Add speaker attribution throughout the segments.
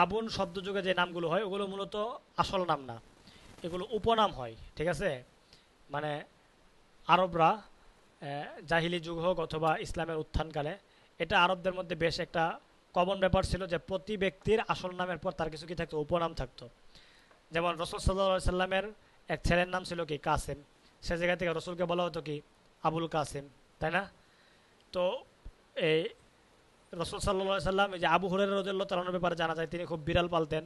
Speaker 1: আবুন শব্দযুগে যে নামগুলো হয় ওগুলো মূলত আসল নাম না, এগুলো উপনাম হয়। ঠিক আছে, মানে আরবরা জাহিলি যুগ হোক অথবা ইসলামের উত্থানকালে এটা আরবদের মধ্যে বেশ একটা কমন ব্যাপার ছিল যে প্রতি ব্যক্তির আসল নামের পর তার কিছু কি থাকতো, উপনাম থাকতো। যেমন রসুল সাল্লাহ সাল্লামের এক ছেলের নাম ছিল কি কাসেম, সে জায়গা থেকে রসুলকে বলা হতো কি আবুল কাসেম, তাই না? তো এই রসুল সাল্লাহ সাল্লাম এই যে আবু হুরায়রা রাদিয়াল্লাহু তাআলার ব্যাপারে জানা যায় তিনি খুব বিড়াল পালতেন,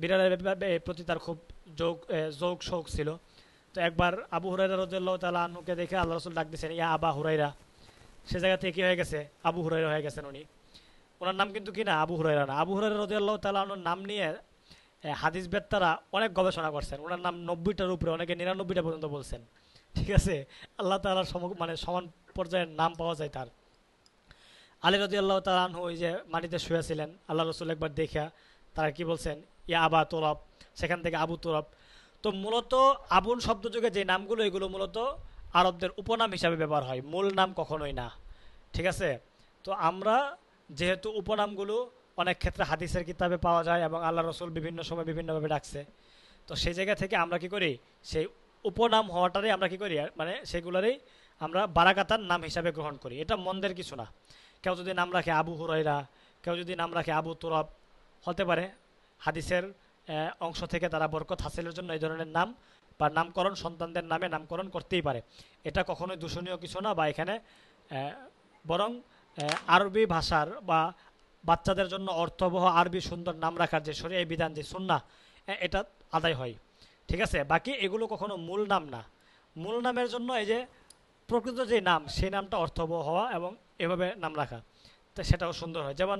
Speaker 1: বিড়ালের প্রতি তার খুব যৌক শৌক ছিল। তো একবার আবু হুরায়রা রাদিয়াল্লাহু তাআলা আনহুকে দেখে আল্লাহ রসুল ডাক দিয়েছেন ইয়া আবা হুরায়রা, সে জায়গা থেকে কি হয়ে গেছে, আবু হুরায়রা হয়ে গেছেন উনি। ওনার নাম কিন্তু কি না আবু হুরায়রা না। আবু হুরায়রা রাদিয়াল্লাহু তাআলা আনহুর নাম নিয়ে হাদিস বেত্তারা অনেক গবেষণা করছেন, ওনার নাম 90টার উপরে, অনেকে 99টা পর্যন্ত বলছেন। ঠিক আছে, আল্লাহ তাআলার মানে সমান পর্যায়ের নাম পাওয়া যায় তার। আলী রাদিয়াল্লাহু তাআলা আনহু ওই যে মাটিতে শুয়েছিলেন, আল্লাহ রসুল একবার দেখা তারা কি বলছেন ইয়া আবা তুরাব, সেখান থেকে আবু তুরাব। তো মূলত আবুন শব্দযুগে যে নামগুলো এগুলো মূলত আরবদের উপনাম হিসাবে ব্যবহার হয়, মূল নাম কখনোই না। ঠিক আছে, তো আমরা যেহেতু উপনামগুলো অনেক ক্ষেত্রে হাদিসের কিতাবে পাওয়া যায় এবং আল্লাহ রসুল বিভিন্ন সময় বিভিন্নভাবে ডাকছে, তো সেই জায়গা থেকে আমরা কি করি, সেই উপনাম হওয়াটারই আমরা কি করি, মানে সেগুলোরই আমরা বারাকাতার নাম হিসাবে গ্রহণ করি। এটা মন্দের কিছু না। কেউ যদি নাম রাখে আবু হুরায়রা, কেউ যদি নাম রাখে আবু তুরাব, হতে পারে হাদিসের অংশ থেকে তারা বরকত হাসিলের জন্য এই ধরনের নাম বা নামকরণ সন্তানদের নামে নামকরণ করতেই পারে। এটা কখনোই দূষণীয় কিছু না, বা এখানে বরং আরবি ভাষার বা বাচ্চাদের জন্য অর্থবহ আরবি সুন্দর নাম রাখার যে শরীয়ী বিধান, যে সুন্নাহ, এটা আদায় হয়। ঠিক আছে, বাকি এগুলো কখনো মূল নাম না। মূল নামের জন্য এই যে প্রকৃত যে নাম সেই নামটা অর্থবহ হওয়া এবং এভাবে নাম রাখা, তো সেটাও সুন্দর হয়। যেমন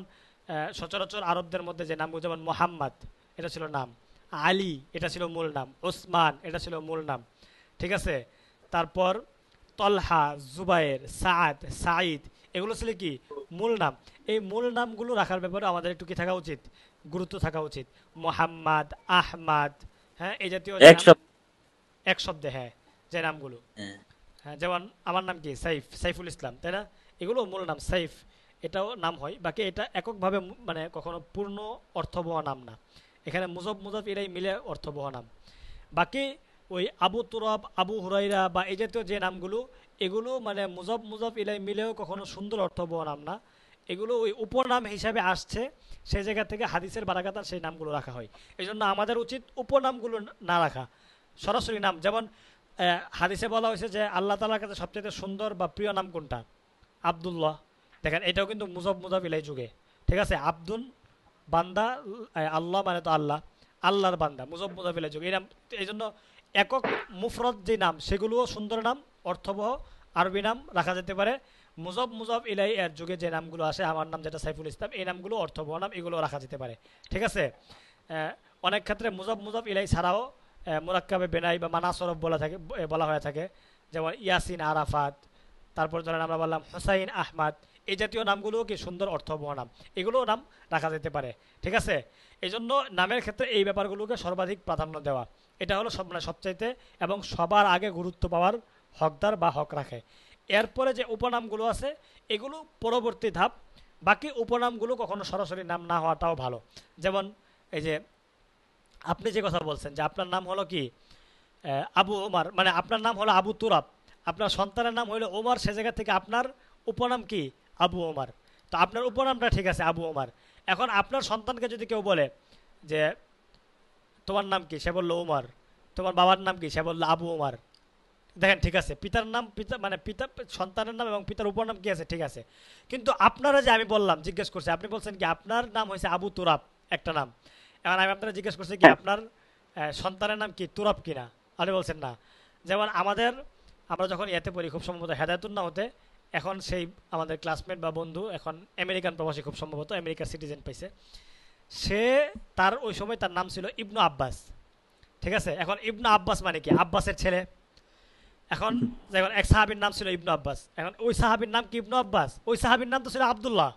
Speaker 1: সচরাচর আরবদের মধ্যে যে নামগুলো, যেমন মোহাম্মদ এটা ছিল নাম, আলী এটা ছিল মূল নাম, ওসমান এটা ছিল মূল নাম। ঠিক আছে, তারপর তলহা, জুবায়ের, সাদ, সাঈদ এগুলো ছিল কি মূল নাম। এই মূল নামগুলো রাখার ব্যাপারে আমাদের একটু কি থাকা উচিত, গুরুত্ব থাকা উচিত। মোহাম্মদ, আহমাদ, হ্যাঁ এই জাতীয় যে
Speaker 2: এক
Speaker 1: নাম
Speaker 2: সপ্তাহ।
Speaker 1: এক শব্দে, হ্যাঁ যে নামগুলো,
Speaker 2: হ্যাঁ।
Speaker 1: হ্যাঁ যেমন আমার নাম কি সাইফ, সাইফুল ইসলাম, তাই না? এগুলো মূল নাম, সাইফ এটাও নাম হয়। বাকি এটা এককভাবে মানে কখনো পূর্ণ অর্থবহ নাম না, এখানে মুজব মুজব এরাই মিলে অর্থবহ নাম। বাকি ওই আবু তুরাব, আবু হুরাইরা বা এই জাতীয় যে নামগুলো, এগুলো মানে মুজব মুজব ইলাই মিলেও কখনো সুন্দর অর্থবহ নাম না, এগুলো ওই উপনাম হিসাবে আসছে, সেই জায়গা থেকে হাদিসের বারাকাতার সেই নামগুলো রাখা হয়। এই জন্য আমাদের উচিত উপনামগুলো না রাখা, সরাসরি নাম। যেমন হাদিসে বলা হয়েছে যে আল্লাহ তাআলার কাছে সবচেয়ে সুন্দর বা প্রিয় নাম কোনটা, আব্দুল্লাহ। দেখেন এটাও কিন্তু মুজব মুজব ইলাই যুগে। ঠিক আছে, আব্দুল বান্দা, আল্লাহ মানে তো আল্লাহ, আল্লাহর বান্দা, মুজব মুজব ইলাই যুগে এই নাম। এই জন্য একক মুফরদ যে নাম সেগুলোও সুন্দর নাম, অর্থবহ আরবি নাম রাখা যেতে পারে। মুজব মুজব ইলাই এর যুগে যে নামগুলো আসে, আমার নাম যেটা সাইফুল ইসলাম, এই নামগুলো অর্থবহ নাম, এগুলো রাখা যেতে পারে। ঠিক আছে, অনেক ক্ষেত্রে মুজব মুজব ইলাই ছাড়াও মুরাক্কাবে বেনাই বা মানাসরফ বলা হয়ে থাকে। যেমন ইয়াসিন আরাফাত, তারপর ধরেন আমরা বললাম হুসাইন আহমদ, এই জাতীয় নামগুলোও কি সুন্দর অর্থবহ নাম, এগুলোও নাম রাখা যেতে পারে। ঠিক আছে, এই জন্য নামের ক্ষেত্রে এই ব্যাপারগুলোকে সর্বাধিক প্রাধান্য দেওয়া, এটা হলো মানে সবচাইতে এবং সবার আগে গুরুত্ব পাওয়ার হকদার বা হক রাখে। এরপরে যে উপনামগুলো আছে এগুলো পরবর্তী ধাপ। বাকি উপনামগুলো কখনো সরাসরি নাম না হওয়াটাও ভালো। যেমন এই যে আপনি যে কথা বলছেন যে আপনার নাম হলো কি আবু ওমর, মানে আপনার নাম হলো আবু তুরাব, আপনার সন্তানের নাম হলো ওমর, সে জায়গা থেকে আপনার উপনাম কি আবু ওমর। তো আপনার উপনামটা ঠিক আছে আবু ওমর। এখন আপনার সন্তানকে যদি কেউ বলে যে তোমার নাম কি, সে বললো ওমর, তোমার বাবার নাম কি, সে বললো আবু ওমর। দেখেন ঠিক আছে, পিতার নাম পিতা মানে পিতা, সন্তানের নাম এবং পিতার উপনাম কি আছে, ঠিক আছে। কিন্তু আপনারা যে আমি বললাম, জিজ্ঞেস করছে, আপনি বলছেন কি আপনার নাম হয়েছে আবু তুরাব একটা নাম, এখন আমি আপনারা জিজ্ঞেস করছি কি আপনার সন্তানের নাম কি তুরাব কিনা, আপনি বলছেন না। যেমন আমরা যখন ইয়েতে পড়ি, খুব সম্ভবত হেদায়তুন্না হতে, এখন সেই আমাদের ক্লাসমেট বা বন্ধু এখন আমেরিকান প্রবাসী, খুব সম্ভবত আমেরিকার সিটিজেন পাইছে, সে তার ওই সময় তার নাম ছিল ইবনু আব্বাস। ঠিক আছে, এখন ইবনু আব্বাস মানে কি আব্বাসের ছেলে। এখন যেমন এক সাহাবীর নাম ছিল ইবনু আব্বাস, এখন ওই সাহাবীর নাম কি ইবনু আব্বাস, ওই সাহাবীর নাম তো ছিল আব্দুল্লাহ।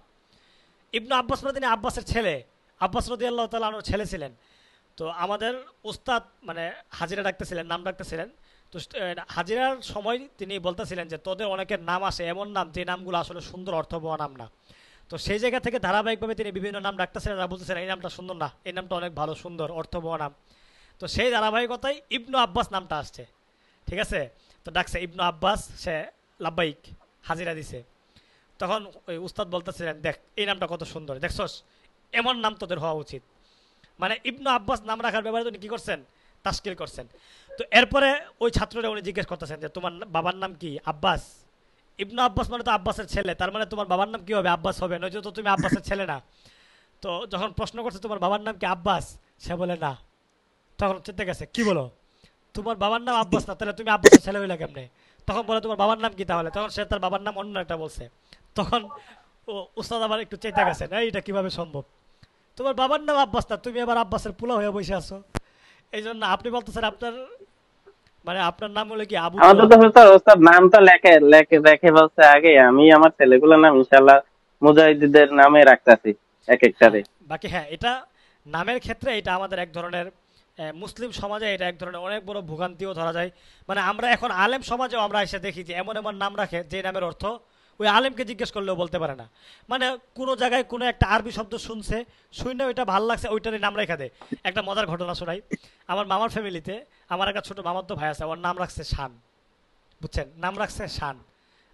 Speaker 1: ইবনু আব্বাস মানে তিনি আব্বাসের ছেলে, আব্বাস রাদিয়াল্লাহু তাআলা আনহুর ছেলে ছিলেন। তো আমাদের উস্তাদ মানে হাজিরা ডাকতেছিলেন, নাম ডাকতেছিলেন। তো হাজিরার সময় তিনি বলতেছিলেন যে তোদের অনেকের নাম আসে এমন নাম যে নামগুলো আসলে সুন্দর অর্থবহ নাম না। তো সেই জায়গা থেকে ধারাবাহিকভাবে তিনি বিভিন্ন নাম ডাকতেছেন, তারা বলতেছেন এই নামটা সুন্দর না, এই নামটা অনেক ভালো, সুন্দর, অর্থবহ নাম। তো সেই ধারাবাহিকতায় ইবনু আব্বাস নামটা আসছে, ঠিক আছে। তো ডাকছে ইবনু আব্বাস, সে লাব্বাইক হাজিরা দিছে। তখন ওই উস্তাদ বলতেছিলেন, দেখ এই নামটা কত সুন্দর, দেখছস, এমন নাম তোদের হওয়া উচিত। মানে ইবনু আব্বাস নাম রাখার ব্যাপারে উনি কী করছেন, তাশকিল করছেন। তো এরপরে ওই ছাত্ররা উনি জিজ্ঞেস করতেছেন যে তোমার বাবার নাম কি? আব্বাস। ইবনু আব্বাস মানে তো আব্বাসের ছেলে, তার মানে তোমার বাবার নাম কি হবে? আব্বাস হবে, নয়তো তো তুমি আব্বাসের ছেলে না। তো যখন প্রশ্ন করছে তোমার বাবার নাম কি আব্বাস, সে বলে না। তখন চেতে গেছে, কি বলো, তোমার বাবার নাম আব্বাস না, তাহলে তুমি আব্বাসের ছেলে হইলে কেমনে? তখন বলে তোমার বাবার নাম কি তাহলে? তখন সে তার বাবার নাম অন্য একটা বলছে। তখন ও উস্তাদ আবার একটু চেতে গেছে, না এটা কিভাবে সম্ভব, তোমার বাবার নাম আব্বাস না, তুমি আবার আব্বাসের পোলা হয়ে বসে আছো। এই জন্য আপনি বলতেছেন আপনার মানে আপনার নাম হলো কি আবু
Speaker 2: আমাদের
Speaker 1: তোরাব।
Speaker 2: তো ওস্তাদ ওস্তাদ নাম তো লেখে লেখে রেখে বলছে আগে, আমি আমার ছেলেগুলোর নাম ইনশাল্লাহ মুজাহিদদের নামে রাখতাছি এক
Speaker 1: হ্যাঁ,
Speaker 2: একটারে।
Speaker 1: বাকি হ্যাঁ, এটা নামের ক্ষেত্রে এটা আমাদের এক ধরনের মুসলিম সমাজে এটা এক ধরনের অনেক বড় ভোগান্তিও ধরা যায়। মানে আমরা এখন আলেম সমাজেও আমরা এসে দেখি যে এমন এমন নাম রাখে যে নামের অর্থ ওই আলেমকে জিজ্ঞেস করলেও বলতে পারে না। মানে কোনো জায়গায় কোনো একটা আরবি শব্দ শুনছে, শুনে ওইটা ভালো লাগছে, ওইটারই নাম রেখা দেয়। একটা মজার ঘটনা শোনাই। আমার মামার ফ্যামিলিতে আমার একটা ছোট মামাতো ভাই আছে, ওর নাম রাখছে শান, বুঝছেন, নাম রাখছে শান।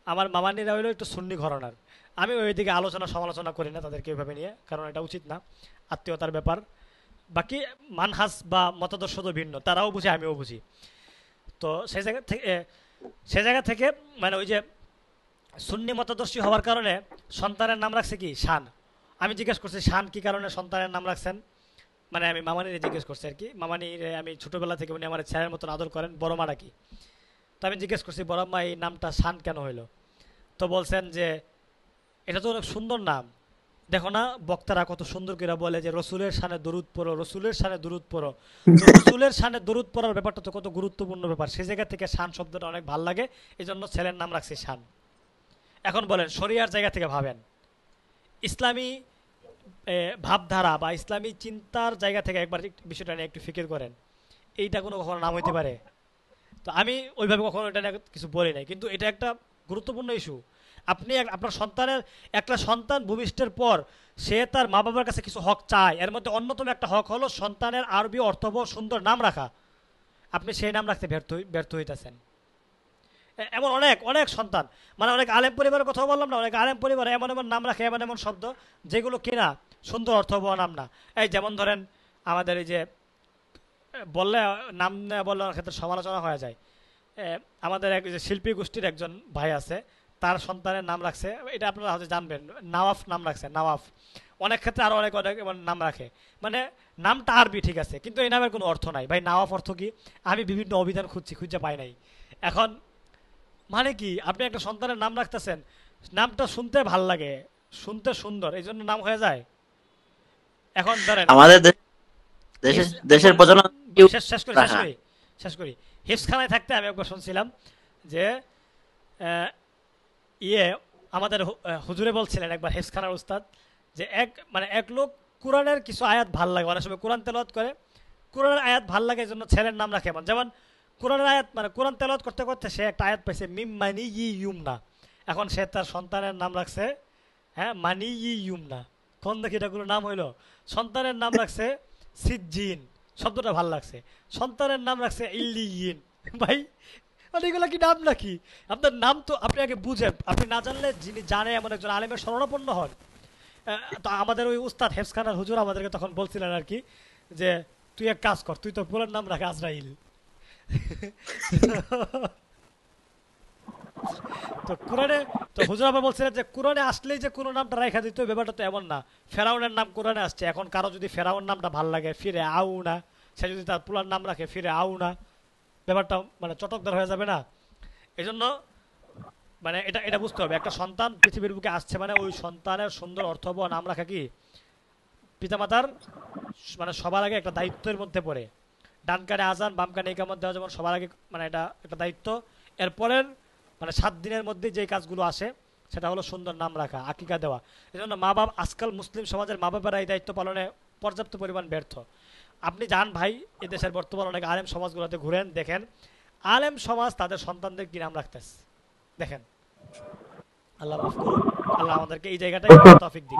Speaker 1: আমার মামানিরা হইলো একটু সুন্নি ঘরানার। আমি ওইদিকে আলোচনা সমালোচনা করি না তাদেরকে ওইভাবে নিয়ে, কারণ এটা উচিত না, আত্মীয়তার ব্যাপার। বাকি মানহাজ বা মতাদর্শ তো ভিন্ন, তারাও বুঝে আমিও বুঝি। তো সেই জায়গা থেকে মানে ওই যে সুন্নি মতাদর্শী হওয়ার কারণে সন্তানের নাম রাখছে কি শান। আমি জিজ্ঞেস করছি শান কি কারণে সন্তানের নাম রাখছেন, মানে আমি মামানিরে জিজ্ঞেস করছি আর কি। মামানিরে আমি ছোটোবেলা থেকে উনি আমার ছেলের মতন আদর করেন, বড় মা ডাকি। তো আমি জিজ্ঞেস করছি, বড় মা এই নামটা শান কেন হইলো? তো বলছেন যে এটা তো অনেক সুন্দর নাম, দেখো না বক্তারা কত সুন্দর করে বলে যে রসুলের শানে দরুদ পড়ো, রসুলের শানে দরুদ পড়ো। তো রসুলের শানে দরুদ পড়ার ব্যাপারটা তো কত গুরুত্বপূর্ণ ব্যাপার, সেই জায়গা থেকে শান শব্দটা অনেক ভালো লাগে, এই জন্য ছেলের নাম রাখছি শান। এখন বলেন শরিয়ার জায়গা থেকে ভাবেন, ইসলামী ভাবধারা বা ইসলামী চিন্তার জায়গা থেকে একবার বিষয়টা নিয়ে একটু ফিকির করেন, এইটা কোনো কখনো নাম হইতে পারে? তো আমি ওইভাবে কখনো এটা নিয়ে কিছু বলি নাই, কিন্তু এটা একটা গুরুত্বপূর্ণ ইস্যু। আপনি আপনার সন্তানের, একটা সন্তান ভূমিষ্ঠের পর সে তার মা বাবার কাছে কিছু হক চায়, এর মধ্যে অন্যতম একটা হক হলো সন্তানের আরবি অর্থবহ সুন্দর নাম রাখা। আপনি সেই নাম রাখতে ব্যর্থ ব্যর্থ হইতেছেন। এমন অনেক অনেক সন্তান, মানে অনেক আলেম পরিবারের কথা বললাম না, অনেক আলেম পরিবার এমন এমন নাম রাখে, এমন এমন শব্দ যেগুলো কিনা সুন্দর অর্থবহ নাম না। এই যেমন ধরেন আমাদের এই যে বললে নাম বললে অনেক ক্ষেত্রে সমালোচনা হয়ে যায়। এ, আমাদের এক যে শিল্পী গোষ্ঠীর একজন ভাই আছে, তার সন্তানের নাম রাখছে, এটা আপনারা হয়তো জানবেন, নওয়াফ নাম রাখছে, নওয়াফ। অনেক ক্ষেত্রে আরও অনেক অনেক নাম রাখে, মানে নামটা আরবি ঠিক আছে, কিন্তু এই নামের কোনো অর্থ নাই। ভাই নওয়াফ অর্থ কি? আমি বিভিন্ন অভিধান খুঁজছি, খুঁজে পাই নাই। এখন মানে কি, আপনি একটা সন্তানের নাম রাখতেছেন, নামটা শুনতে ভাল লাগে, শুনতে সুন্দর, এই জন্য নাম হয়ে যায়। এখন ধরেন
Speaker 3: আমাদের দেশের দেশের
Speaker 1: এখন
Speaker 3: প্রজনন
Speaker 1: শেষ শেষ করি শেষ
Speaker 3: রাখা।
Speaker 1: করি শেষ করি হিফসখানায় থাকতে আমি একবার শুনছিলাম যে আহ, ইয়ে আমাদের হুজুরে বলছিলেন একবার, হেফসখানার উস্তাদ, যে এক লোক কোরআনের কিছু আয়াত ভাল লাগে, অনেক সময় কোরআন তেলাওয়াত করে, কোরআনের আয়াত ভাল লাগে এই জন্য ছেলের নাম রাখে। এমন যেমন কোরআনের আয়াত, মানে কোরআন তেলাওয়াত করতে করতে সে একটা আয়াত পাইছে, মিম মানি ই ইউমনা, এখন সে তার সন্তানের নাম রাখছে, হ্যাঁ, মানি ই ইউমনা। কোন দেখি এটা কোনো নাম হইলো? সন্তানের নাম রাখছে সিজ্জিন, শব্দটা ভাল লাগছে, সন্তানের নাম রাখছে ইল্লিয়িন। ভাই মানে এগুলো কি নাম নাকি? আপনার নাম তো আপনি আগে বুঝেন, আপনি না জানলে যিনি জানে এমন একজন আলেমের শরণাপন্ন হন। তো আমাদের ওই উস্তাদ হেফসখানার হুজুর আমাদেরকে তখন বলছিলেন আর কি, যে তুই এক কাজ কর, তুই তোর পুরার নাম রাখ আজরাইল। তো কোরআনে, তো হুজুর আবার বলছিলেন যে কোরআনে আসলেই যে কোনো নামটা রেখা দিত, ব্যাপারটা তো এমন না। ফেরাউনের নাম কোরআনে আসছে, এখন কারো যদি ফেরাউন নামটা ভাল লাগে, ফিরে আউ না, সে যদি তার পুরার নাম রাখে ফিরে আউ না, ব্যাপারটা মানে চটকদার হয়ে যাবে না? এই জন্য মানে এটা এটা বুঝতে হবে, একটা সন্তান পৃথিবীর বুকে আসছে মানে ওই সন্তানের সুন্দর অর্থবহ নাম রাখা কি পিতামাতার মানে সবার আগে একটা দায়িত্বের মধ্যে পড়ে। ডান কানে আজান, বাম কানে ইকামত দেওয়া যেমন সবার আগে মানে এটা একটা দায়িত্ব, এরপরের মানে 7 দিনের মধ্যে যে কাজগুলো আসে সেটা হলো সুন্দর নাম রাখা, আকিকা দেওয়া। এই জন্য মা বাপ, আজকাল মুসলিম সমাজের মা বাবারা এই দায়িত্ব পালনে পর্যাপ্ত পরিমাণ ব্যর্থ। আপনি যান ভাই এদেশের বর্তমান অনেক আলেম সমাজগুলোতে ঘুরেন, দেখেন আলেম সমাজ তাদের সন্তানদের কি নাম রাখতেছে, দেখেন আল্লাহ মাফ করুন, আল্লাহ আমাদেরকে এই জায়গাটায় তৌফিক দিক।